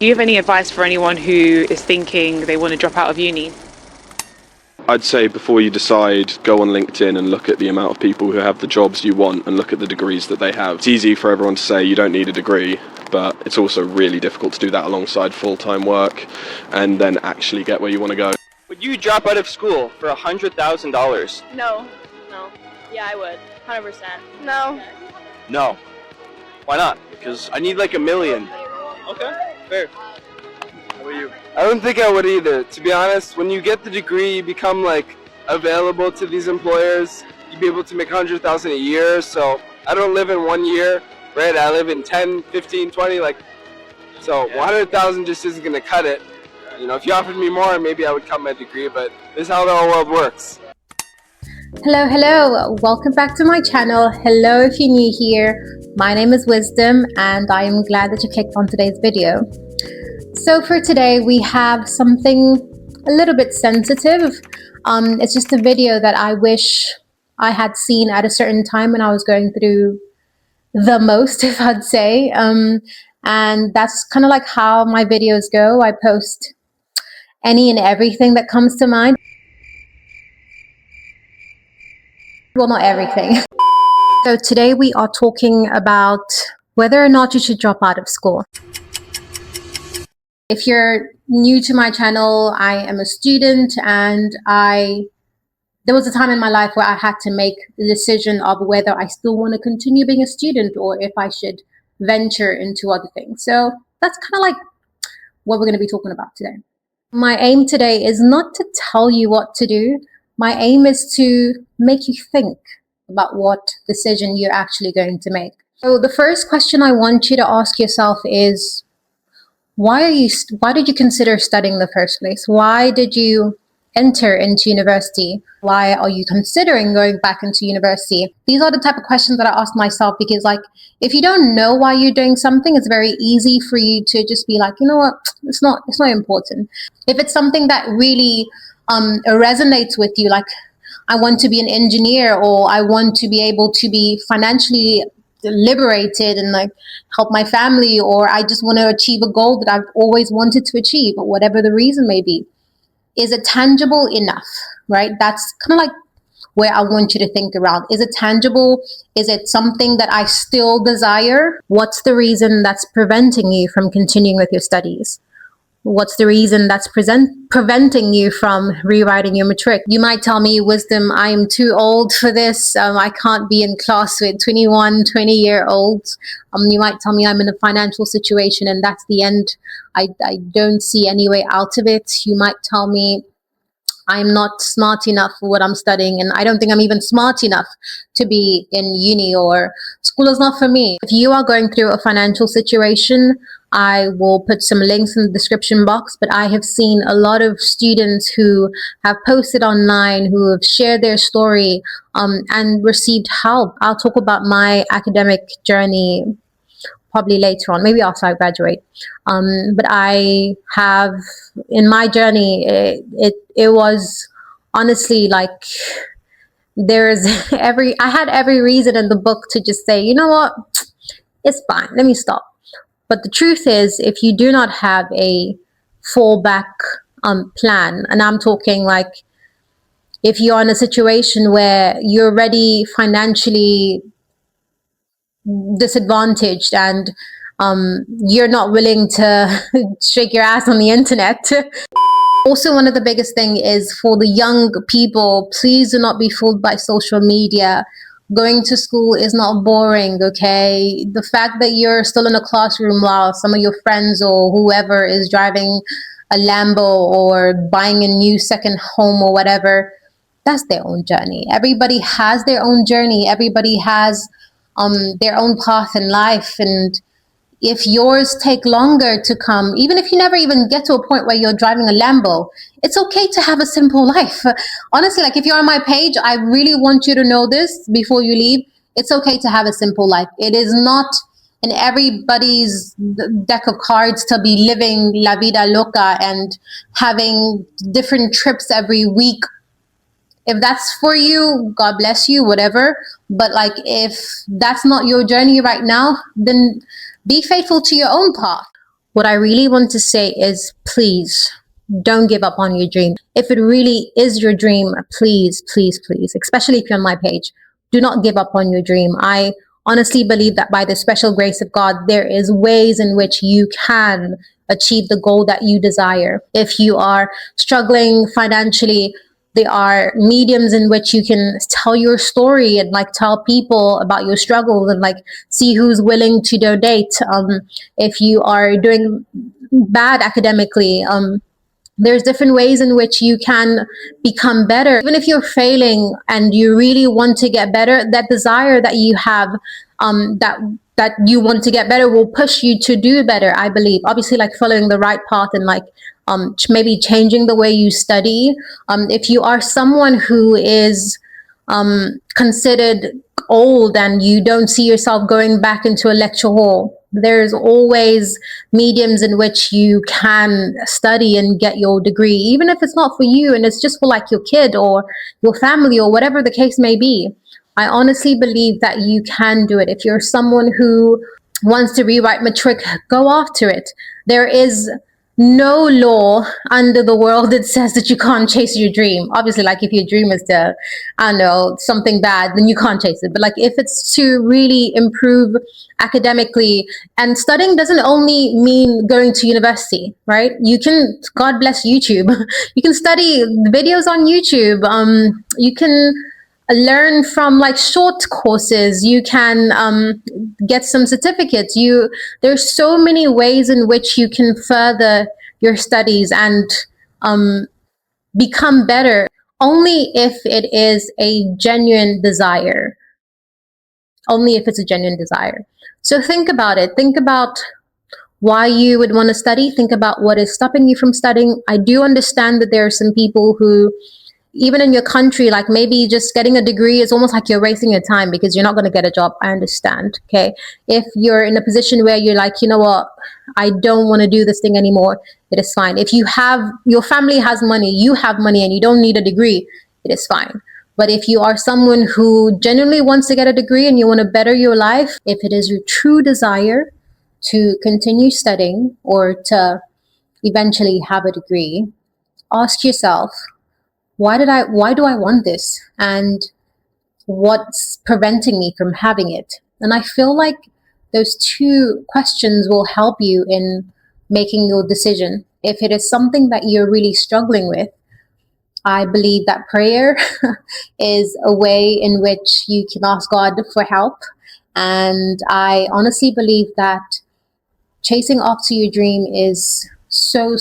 Do you have any advice for anyone who is thinking they want to drop out of uni? I'd say before you decide, go on LinkedIn and look at the amount of people who have the jobs you want and look at the degrees that they have. It's easy for everyone to say you don't need a degree, but it's also really difficult to do that alongside full-time work and then actually get where you want to go. Would you drop out of school for $100,000? No. Yeah, I would. 100%. No. No. Why not? Because I need like $1 million. Okay, fair. How about you? I don't think I would either. To be honest, when you get the degree, you become like available to these employers. You'd be able to make $100,000 a year. So I don't live in 1 year, right? I live in 10, 15, 20. So 100,000 just isn't gonna cut it. You know, if you offered me more, maybe I would cut my degree. But this is how the whole world works. Hello, welcome back to my channel. Hello if you're new here. My name is Wisdom and I am glad that you clicked on today's video. So for today we have something a little bit sensitive. It's just a video that I wish I had seen at a certain time when I was going through the most, if I'd say. And that's kind of like how my videos go. I post any and everything that comes to mind. Well, not everything. So today we are talking about whether or not you should drop out of school. If you're new to my channel, I am a student and there was a time in my life where I had to make the decision of whether I still want to continue being a student or if I should venture into other things. So that's kind of like what we're going to be talking about today. My aim today is not to tell you what to do. My aim is to make you think about what decision you're actually going to make. So the first question I want you to ask yourself is, why did you consider studying in the first place? Why did you enter into university? Why are you considering going back into university? These are the type of questions that I ask myself because, like, if you don't know why you're doing something, it's very easy for you to just be like, you know what, it's not important. If it's something that really resonates with you, like I want to be an engineer or I want to be able to be financially liberated and like help my family, or I just want to achieve a goal that I've always wanted to achieve, or whatever the reason may be. Is it tangible enough, right? That's kind of like where I want you to think around. Is it tangible? Is it something that I still desire? What's the reason that's preventing you from continuing with your studies? What's the reason that's preventing you from rewriting your matric? You might tell me, Wisdom, I am too old for this. I can't be in class with 21, 20-year-olds. You might tell me I'm in a financial situation and that's the end. I don't see any way out of it. You might tell me I'm not smart enough for what I'm studying, and I don't think I'm even smart enough to be in uni, or school is not for me. If you are going through a financial situation, I will put some links in the description box, but I have seen a lot of students who have posted online, who have shared their story and received help. I'll talk about my academic journey probably later on, maybe after I graduate. But I have, in my journey, it was honestly like I had every reason in the book to just say, you know what, it's fine, let me stop. But the truth is, if you do not have a fallback plan, and I'm talking like if you're in a situation where you're already financially disadvantaged and you're not willing to shake your ass on the internet. Also, one of the biggest thing is for the young people, please do not be fooled by social media. Going to school is not boring, okay? The fact that you're still in a classroom while some of your friends or whoever is driving a Lambo or buying a new second home or whatever, that's their own journey. Everybody has their own journey. Everybody has their own path in life. And if yours take longer to come, even if you never even get to a point where you're driving a Lambo, it's okay to have a simple life. Honestly, like if you're on my page, I really want you to know this before you leave. It's okay to have a simple life. It is not in everybody's deck of cards to be living la vida loca and having different trips every week. If that's for you, God bless you, whatever. But like, if that's not your journey right now, then be faithful to your own path. What I really want to say is, please don't give up on your dream. If it really is your dream, please, please, please, especially if you're on my page, do not give up on your dream. I honestly believe that by the special grace of God, there is ways in which you can achieve the goal that you desire. If you are struggling financially, there are mediums in which you can tell your story and like tell people about your struggles and like see who's willing to donate. If you are doing bad academically, there's different ways in which you can become better. Even if you're failing and you really want to get better, that desire that you have, that you want to get better will push you to do better, I believe. Obviously, like following the right path and like maybe changing the way you study. If you are someone who is considered old and you don't see yourself going back into a lecture hall, there's always mediums in which you can study and get your degree, even if it's not for you and it's just for like your kid or your family or whatever the case may be. I honestly believe that you can do it. If you're someone who wants to rewrite matric, go after it. There is no law under the world that says that you can't chase your dream. Obviously, like if your dream is to, I don't know, something bad, then you can't chase it. But like if it's to really improve academically, and studying doesn't only mean going to university, right? You can, God bless YouTube. You can study videos on YouTube. You can learn from like short courses. You can get some certificates. There's so many ways in which you can further your studies and become better, only if it is a genuine desire. Only if it's a genuine desire. So think about it. Think about why you would want to study. Think about what is stopping you from studying. I do understand that there are some people who, even in your country, like maybe just getting a degree is almost like you're wasting your time because you're not going to get a job. I understand. Okay. If you're in a position where you're like, you know what, I don't want to do this thing anymore, it is fine. If you have, your family has money, you have money and you don't need a degree, it is fine. But if you are someone who genuinely wants to get a degree and you want to better your life, if it is your true desire to continue studying or to eventually have a degree, ask yourself, why do I want this? And what's preventing me from having it? And I feel like those two questions will help you in making your decision. If it is something that you're really struggling with, I believe that prayer is a way in which you can ask God for help. And I honestly believe that chasing after your dream is so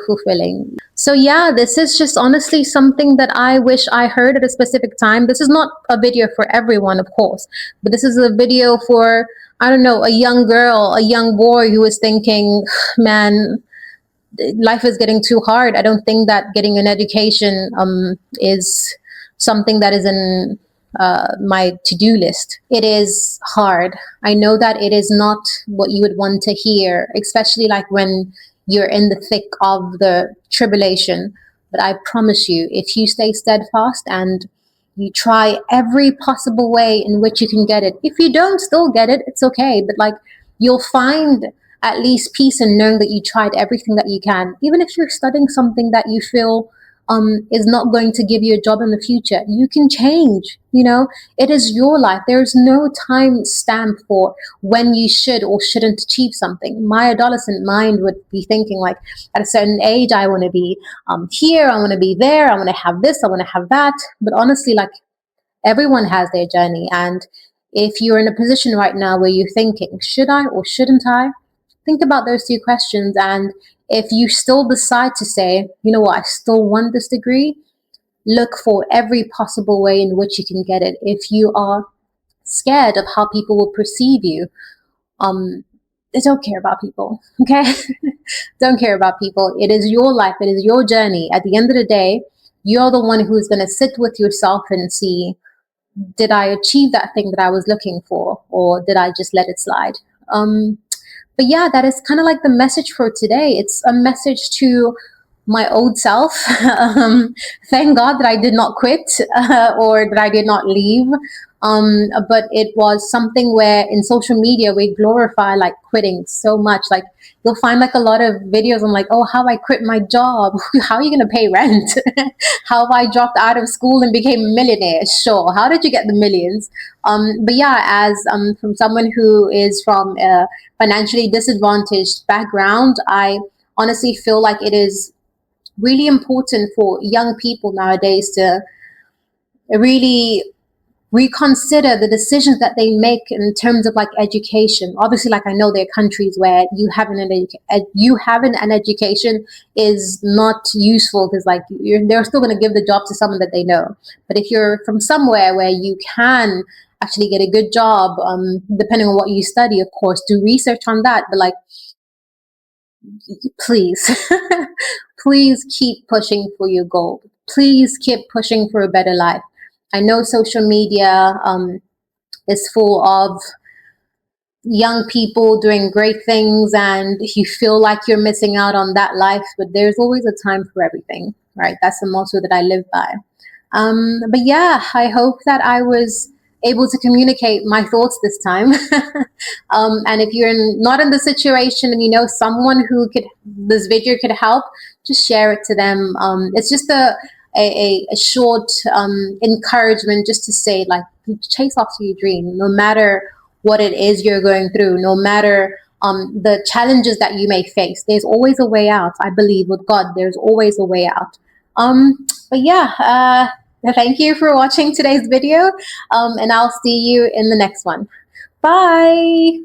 fulfilling. So yeah, this is just honestly something that I wish I heard at a specific time. This is not a video for everyone, of course, but this is a video for, I don't know, a young girl, a young boy who is thinking, man, life is getting too hard. I don't think that getting an education is something that is in my to-do list. It is hard. I know that it is not what you would want to hear, especially like when you're in the thick of the tribulation. But I promise you, if you stay steadfast and you try every possible way in which you can get it, if you don't still get it, it's okay. But like, you'll find at least peace in knowing that you tried everything that you can. Even if you're studying something that you feel is not going to give you a job in the future, you can change. You know, it is your life. There's no time stamp for when you should or shouldn't achieve something. My adolescent mind would be thinking like, at a certain age, I want to be here, I want to be there, I want to have this, I want to have that. But honestly, like, everyone has their journey. And if you're in a position right now where you're thinking, should I or shouldn't I? Think about those two questions. And if you still decide to say, you know what, I still want this degree, look for every possible way in which you can get it. If you are scared of how people will perceive you, don't care about people, okay? Don't care about people. It is your life. It is your journey. At the end of the day, you're the one who's going to sit with yourself and see, did I achieve that thing that I was looking for, or did I just let it slide? But yeah, that is kind of like the message for today. It's a message to my old self. Thank God that I did not quit or that I did not leave. But it was something where in social media we glorify like quitting so much. Like you'll find like a lot of videos on like, oh, how I quit my job. How are you going to pay rent? How I dropped out of school and became a millionaire. Sure. How did you get the millions? But yeah, as from someone who is from a financially disadvantaged background, I honestly feel like it is really important for young people nowadays to really reconsider the decisions that they make in terms of like education. Obviously, like I know there are countries where you having an education is not useful because like they're still going to give the job to someone that they know. But if you're from somewhere where you can actually get a good job, depending on what you study, of course, do research on that. But like, please, please keep pushing for your goal. Please keep pushing for a better life. I know social media is full of young people doing great things and you feel like you're missing out on that life, but there's always a time for everything, right? That's the motto that I live by. But yeah, I hope that I was able to communicate my thoughts this time. And if you're not in the situation and you know someone who this video could help, just share it to them. It's just a short encouragement just to say like, chase after your dream, no matter what it is you're going through, no matter the challenges that you may face. There's always a way out. I believe with God, there's always a way out. But yeah, thank you for watching today's video, and I'll see you in the next one. Bye.